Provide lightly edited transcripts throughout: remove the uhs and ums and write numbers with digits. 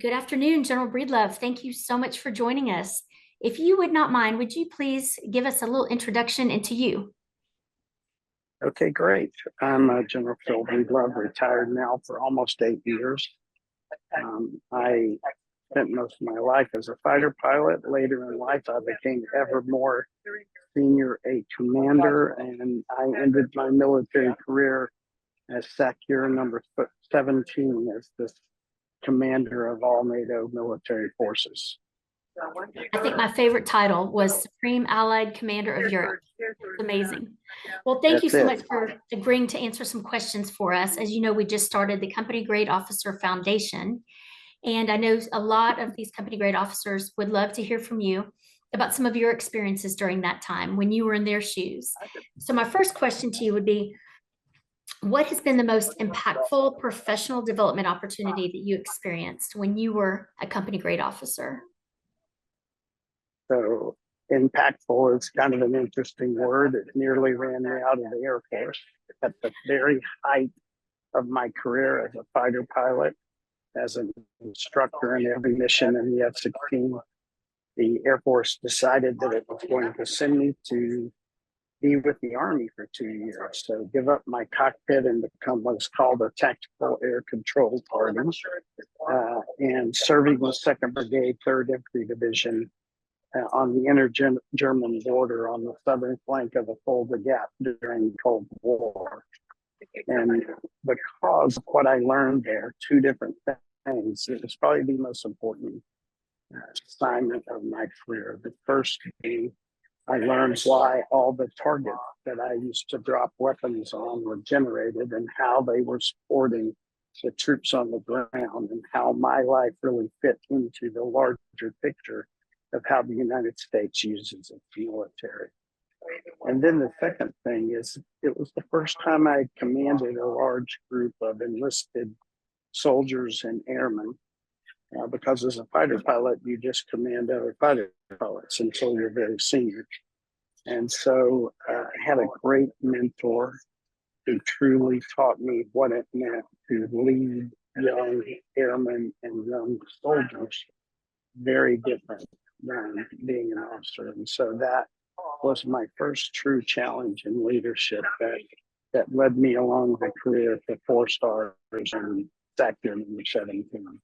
Good afternoon, General Breedlove. Thank you so much for joining us. If you would not mind, would you please give us a little introduction into you? Okay, great. I'm General Phil Breedlove, retired now for almost 8 years. I spent most of my life as a fighter pilot. Later in life, I became ever more senior, a commander, and I ended my military career as SACEUR number 17 as the commander of all NATO military forces. I think my favorite title was Supreme Allied Commander of Europe. Amazing. Well, thank you That's so it. much for agreeing to answer some questions for us. As you know, we just started the Company Grade Officer Foundation, and I know a lot of these company grade officers would love to hear from you about some of your experiences during that time when you were in their shoes. So my first question to you would be, what has been the most impactful professional development opportunity that you experienced when you were a company grade officer? So impactful is kind of an interesting word. It nearly ran me out of the Air Force at the very height of my career as a fighter pilot, as an instructor in every mission in the F-16. The Air Force decided that it was going to send me to be with the Army for 2 years. So give up my cockpit and become what's called a tactical air control party, and serving with 2nd Brigade, 3rd Infantry Division on the inter-German border on the southern flank of the Fulda Gap during the Cold War. And because of what I learned there, two different things, it was probably the most important assignment of my career. The first being, I learned why all the targets that I used to drop weapons on were generated and how they were supporting the troops on the ground and how my life really fit into the larger picture of how the United States uses its military. And then the second thing is, it was the first time I commanded a large group of enlisted soldiers and airmen. Because as a fighter pilot, you just command other fighter pilots until you're very senior. And so I had a great mentor who truly taught me what it meant to lead young airmen and young soldiers, very different than being an officer. And so that was my first true challenge in leadership that led me along the career to 4 stars and SACEUR number 17.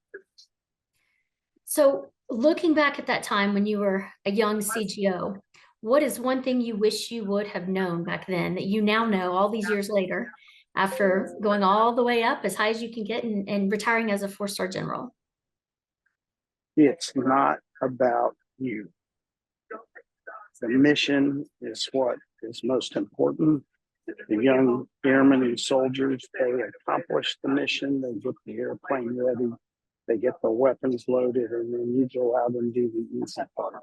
So, looking back at that time when you were a young CGO, what is one thing you wish you would have known back then that you now know all these years later after going all the way up as high as you can get and retiring as a four-star general? It's not about you. The mission is what is most important. The young airmen and soldiers, they accomplish the mission, they get the airplane ready, they get the weapons loaded, and then you go out and do the easy part.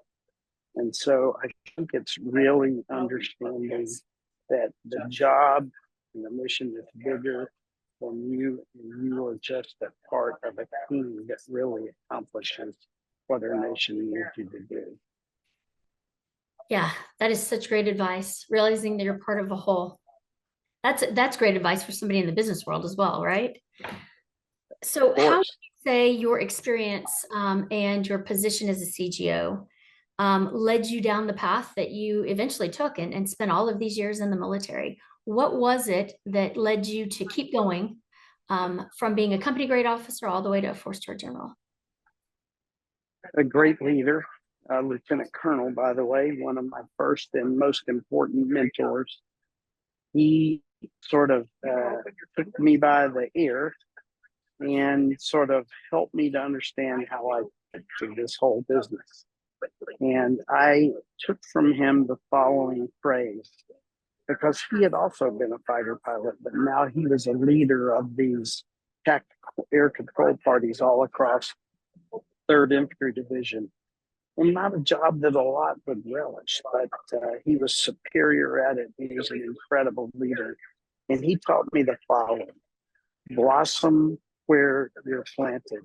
And so I think it's really understanding that the job and the mission is bigger than you, and you are just a part of a team that really accomplishes what our nation needs you to do. Yeah, that is such great advice. Realizing that you're part of a whole. That's great advice for somebody in the business world as well, right? So, Of how would course, you say your experience and your position as a CGO led you down the path that you eventually took and spent all of these years in the military? What was it that led you to keep going from being a company grade officer all the way to a four-star general? a great leader, Lieutenant Colonel, by the way, one of my first and most important mentors. He sort of took me by the ear and sort of helped me to understand how I fit through this whole business. And I took from him the following phrase, because he had also been a fighter pilot, but now he was a leader of these tactical air control parties all across 3rd Infantry Division. And not a job that a lot would relish, but he was superior at it. He was an incredible leader. And he taught me the following: blossom where you're planted.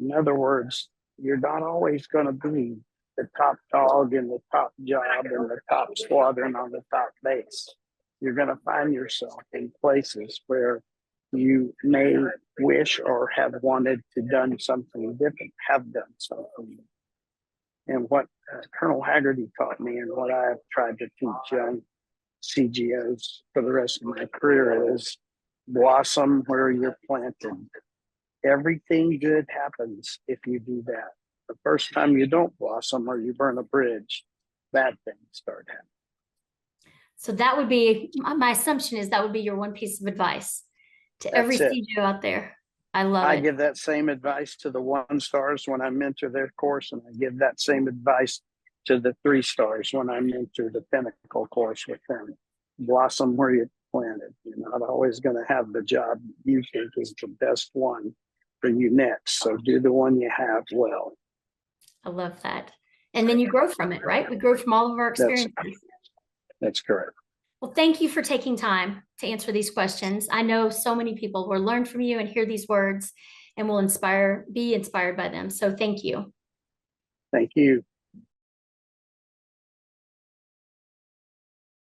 In other words, you're not always going to be the top dog in the top job in the top squadron on the top base. You're going to find yourself in places where you may wish or have wanted to done something different, have done something. And what Colonel Haggerty taught me and what I've tried to teach young CGOs for the rest of my career is blossom where you're planted. Everything good happens if you do that. The first time you don't blossom or you burn a bridge, bad things start happening. So that would be, my assumption is that would be your one piece of advice to every That's it. CGO out there. I love I it. give that same advice to the 1 stars when I mentor their course, and I give that same advice to the 3 stars when I mentor the Pinnacle course with them. Blossom where you planted. You're not always going to have the job you think is the best one for you next. So do the one you have well. I love that. And then you grow from it, right? We grow from all of our That's experiences. That's correct. Well, thank you for taking time to answer these questions. I know so many people will learn from you and hear these words and will be inspired by them. So thank you. Thank you.